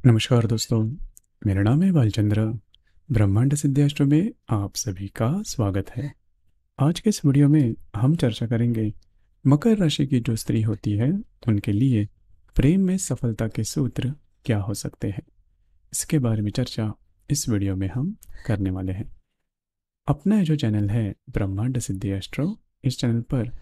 नमस्कार दोस्तों, मेरा नाम है बालचंद्र। ब्रह्मांड सिद्धाश्रम में आप सभी का स्वागत है। आज के इस वीडियो में हम चर्चा करेंगे मकर राशि की जो स्त्री होती है उनके लिए प्रेम में सफलता के सूत्र क्या हो सकते हैं। इसके बारे में चर्चा इस वीडियो में हम करने वाले हैं। अपना ये जो चैनल है ब्रह्मांड सिद्धि एस्ट्रो, इस चैनल पर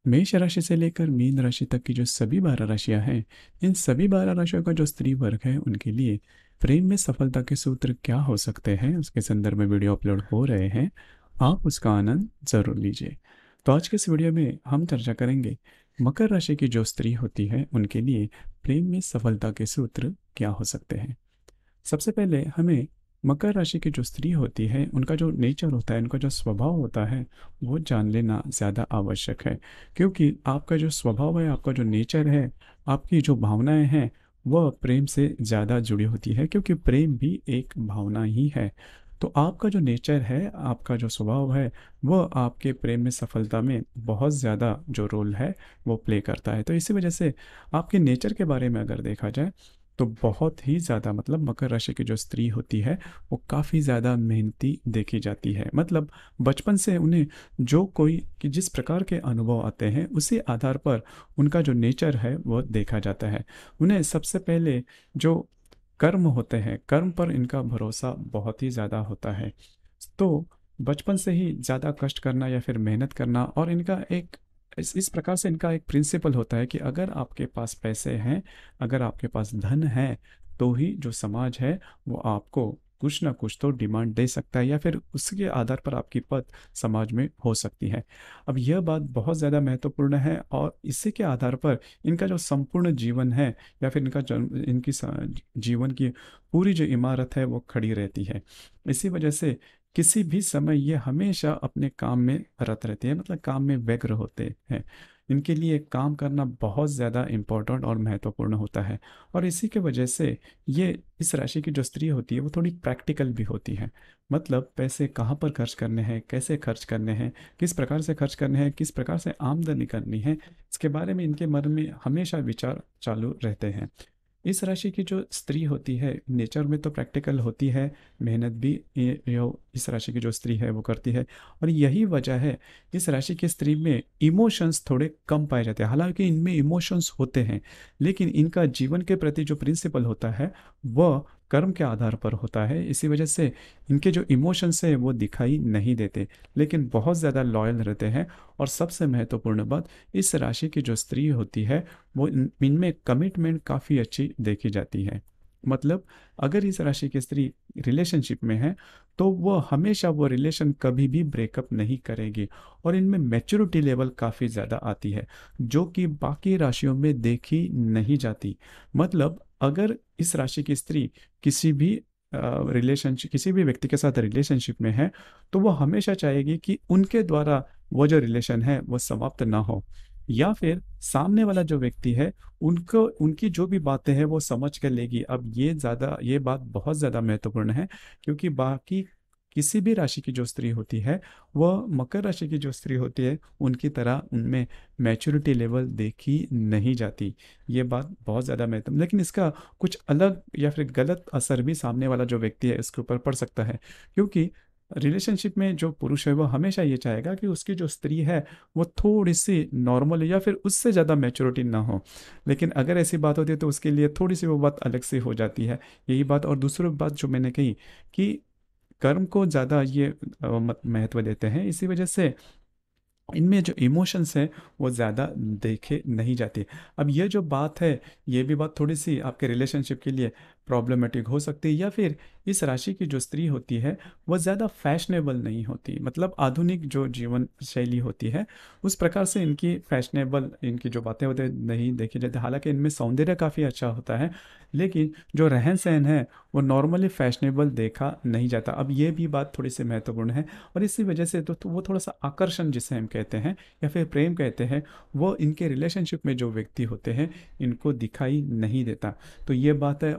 मेष राशि से लेकर मीन राशि तक की जो सभी 12 राशियां हैं, इन सभी 12 राशियों का जो स्त्री वर्ग है उनके लिए प्रेम में सफलता के सूत्र क्या हो सकते हैं उसके संदर्भ में वीडियो अपलोड हो रहे हैं। आप उसका आनंद जरूर लीजिए। तो आज के इस वीडियो में हम चर्चा करेंगे मकर राशि की जो स्त्री होती है उनके लिए प्रेम में सफलता के सूत्र क्या हो सकते हैं। सबसे पहले हमें मकर राशि की जो स्त्री होती है उनका जो नेचर होता है, उनका जो स्वभाव होता है, वो जान लेना ज़्यादा आवश्यक है। क्योंकि आपका जो स्वभाव है, आपका जो नेचर है, आपकी जो भावनाएं हैं, वह प्रेम से ज़्यादा जुड़ी होती है, क्योंकि प्रेम भी एक भावना ही है। तो आपका जो नेचर है, आपका जो स्वभाव है, वह आपके प्रेम में सफलता में बहुत ज़्यादा जो रोल है वो प्ले करता है। तो इसी वजह से आपके नेचर के बारे में अगर देखा जाए तो बहुत ही ज़्यादा, मतलब मकर राशि की जो स्त्री होती है वो काफ़ी ज़्यादा मेहनती देखी जाती है। मतलब बचपन से उन्हें जो कोई कि जिस प्रकार के अनुभव आते हैं उसी आधार पर उनका जो नेचर है वो देखा जाता है। उन्हें सबसे पहले जो कर्म होते हैं, कर्म पर इनका भरोसा बहुत ही ज़्यादा होता है। तो बचपन से ही ज़्यादा कष्ट करना या फिर मेहनत करना, और इनका एक इस प्रकार से इनका एक प्रिंसिपल होता है कि अगर आपके पास पैसे हैं, अगर आपके पास धन है, तो ही जो समाज है वो आपको कुछ ना कुछ तो डिमांड दे सकता है, या फिर उसके आधार पर आपकी पद समाज में हो सकती है। अब यह बात बहुत ज़्यादा महत्वपूर्ण है, और इसी के आधार पर इनका जो संपूर्ण जीवन है, या फिर इनका इनकी जीवन की पूरी जो इमारत है वो खड़ी रहती है। इसी वजह से किसी भी समय ये हमेशा अपने काम में रत रहते हैं, मतलब काम में व्यग्र होते हैं। इनके लिए काम करना बहुत ज़्यादा इम्पोर्टेंट और महत्वपूर्ण होता है। और इसी के वजह से ये इस राशि की जो स्त्री होती है वो थोड़ी प्रैक्टिकल भी होती है। मतलब पैसे कहाँ पर खर्च करने हैं, कैसे खर्च करने हैं, किस प्रकार से खर्च करने हैं, किस प्रकार से आमदनी करनी है, इसके बारे में इनके मन में हमेशा विचार चालू रहते हैं। इस राशि की जो स्त्री होती है नेचर में तो प्रैक्टिकल होती है, मेहनत भी इस राशि की जो स्त्री है वो करती है। और यही वजह है इस राशि की स्त्री में इमोशंस थोड़े कम पाए जाते हैं। हालांकि इनमें इमोशंस होते हैं, लेकिन इनका जीवन के प्रति जो प्रिंसिपल होता है वह कर्म के आधार पर होता है। इसी वजह से इनके जो इमोशंस है वो दिखाई नहीं देते, लेकिन बहुत ज़्यादा लॉयल रहते हैं। और सबसे महत्वपूर्ण बात, इस राशि की जो स्त्री होती है वो इनमें कमिटमेंट काफ़ी अच्छी देखी जाती है। मतलब अगर इस राशि की स्त्री रिलेशनशिप में है तो वो हमेशा वो रिलेशन कभी भी ब्रेकअप नहीं करेगी। और इनमें मैच्योरिटी लेवल काफ़ी ज़्यादा आती है, जो कि बाकी राशियों में देखी नहीं जाती। मतलब अगर इस राशि की स्त्री किसी भी रिलेशनशिप, किसी भी व्यक्ति के साथ रिलेशनशिप में है, तो वो हमेशा चाहेगी कि उनके द्वारा वो जो रिलेशन है वो समाप्त ना हो, या फिर सामने वाला जो व्यक्ति है उनको उनकी जो भी बातें हैं वो समझ कर लेगी। अब ये बात बहुत ज़्यादा महत्वपूर्ण है, क्योंकि बाकी किसी भी राशि की जो स्त्री होती है, वह मकर राशि की जो स्त्री होती है उनकी तरह उनमें मैच्योरिटी लेवल देखी नहीं जाती। ये बात बहुत ज़्यादा महत्व, लेकिन इसका कुछ अलग या फिर गलत असर भी सामने वाला जो व्यक्ति है इसके ऊपर पड़ सकता है। क्योंकि रिलेशनशिप में जो पुरुष है वो हमेशा ये चाहेगा कि उसकी जो स्त्री है वो थोड़ी सी नॉर्मल या फिर उससे ज़्यादा मैच्योरिटी ना हो। लेकिन अगर ऐसी बात होती है तो उसके लिए थोड़ी सी वो बात अलग से हो जाती है। यही बात, और दूसरी बात जो मैंने कही कि कर्म को ज़्यादा ये महत्व देते हैं, इसी वजह से इनमें जो इमोशंस हैं वो ज़्यादा देखे नहीं जाते। अब ये जो बात है, ये भी बात थोड़ी सी आपके रिलेशनशिप के लिए प्रॉब्लमेटिक हो सकती है। या फिर इस राशि की जो स्त्री होती है वो ज़्यादा फैशनेबल नहीं होती, मतलब आधुनिक जो जीवन शैली होती है उस प्रकार से इनकी फैशनेबल इनकी जो बातें होती हैं नहीं देखी जाती। हालांकि इनमें सौंदर्य काफ़ी अच्छा होता है, लेकिन जो रहन सहन है वो नॉर्मली फैशनेबल देखा नहीं जाता। अब ये भी बात थोड़ी सी महत्वपूर्ण है। और इसी वजह से तो वो थोड़ा सा आकर्षण जिसे हम कहते हैं या फिर प्रेम कहते हैं, वो इनके रिलेशनशिप में जो व्यक्ति होते हैं इनको दिखाई नहीं देता। तो ये बात है।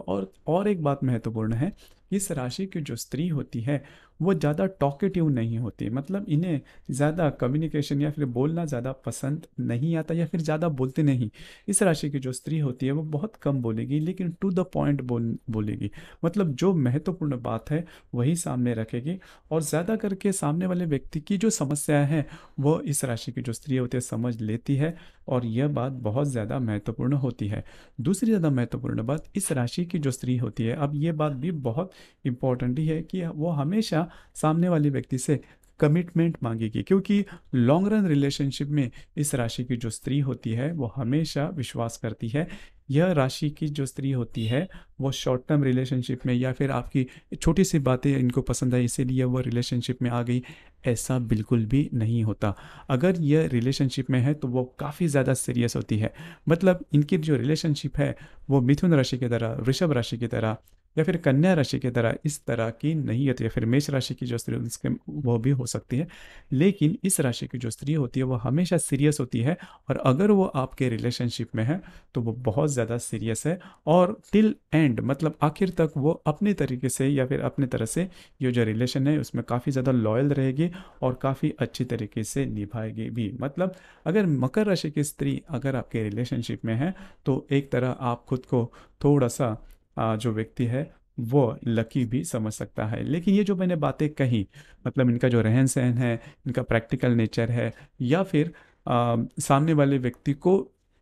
और एक बात महत्वपूर्ण है, इस राशि की जो स्त्री होती है वो ज़्यादा टॉकेटिव नहीं होती, मतलब इन्हें ज़्यादा कम्युनिकेशन या फिर बोलना ज़्यादा पसंद नहीं आता या फिर ज़्यादा बोलते नहीं। इस राशि की जो स्त्री होती है वो बहुत कम बोलेगी, लेकिन टू द पॉइंट बोलेगी, मतलब जो महत्वपूर्ण बात है वही सामने रखेगी, और ज़्यादा करके सामने वाले व्यक्ति की जो समस्या है वो इस राशि की जो स्त्री होती है समझ लेती है, और यह बात बहुत ज़्यादा महत्वपूर्ण होती है। दूसरी ज़्यादा महत्वपूर्ण बात, इस राशि की जो स्त्री होती है, अब ये बात भी बहुत इंपॉर्टेंट ही है कि वो हमेशा सामने वाले व्यक्ति से कमिटमेंट मांगेगी, क्योंकि लॉन्ग रन रिलेशनशिप में इस राशि की जो स्त्री होती है वो हमेशा विश्वास करती है। यह राशि की जो स्त्री होती है वो शॉर्ट टर्म रिलेशनशिप में या फिर आपकी छोटी सी बातें इनको पसंद आई इसीलिए वो रिलेशनशिप में आ गई, ऐसा बिल्कुल भी नहीं होता। अगर यह रिलेशनशिप में है तो वो काफ़ी ज़्यादा सीरियस होती है, मतलब इनकी जो रिलेशनशिप है वो मिथुन राशि की तरह, वृषभ राशि की तरह या फिर कन्या राशि की तरह इस तरह की नहीं होती है। फिर मेष राशि की जो स्त्री उसके वो भी हो सकती है, लेकिन इस राशि की जो स्त्री होती है वो हमेशा सीरियस होती है, और अगर वो आपके रिलेशनशिप में है तो वो बहुत ज़्यादा सीरियस है, और टिल एंड मतलब आखिर तक वो अपने तरीके से या फिर अपने तरह से ये जो रिलेशन है उसमें काफ़ी ज़्यादा लॉयल रहेगी और काफ़ी अच्छी तरीके से निभाएगी भी। मतलब अगर मकर राशि की स्त्री अगर आपके रिलेशनशिप में है तो एक तरह आप खुद को थोड़ा सा जो व्यक्ति है वो लकी भी समझ सकता है। लेकिन ये जो मैंने बातें कही, मतलब इनका जो रहन सहन है, इनका प्रैक्टिकल नेचर है, या फिर सामने वाले व्यक्ति को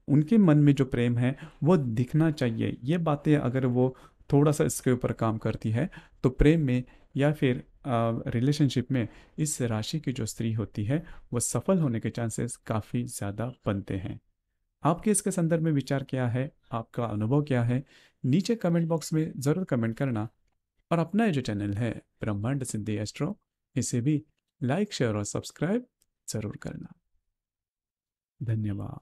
उनके मन में जो प्रेम है वो दिखना चाहिए, ये बातें अगर वो थोड़ा सा इसके ऊपर काम करती है तो प्रेम में या फिर रिलेशनशिप में इस राशि की जो स्त्री होती है वो सफल होने के चांसेस काफ़ी ज़्यादा बनते हैं। आपके इसके संदर्भ में विचार क्या है, आपका अनुभव क्या है, नीचे कमेंट बॉक्स में ज़रूर कमेंट करना, और अपना ये जो चैनल है ब्रह्मांड सिद्धि एस्ट्रो, इसे भी लाइक शेयर और सब्सक्राइब ज़रूर करना। धन्यवाद।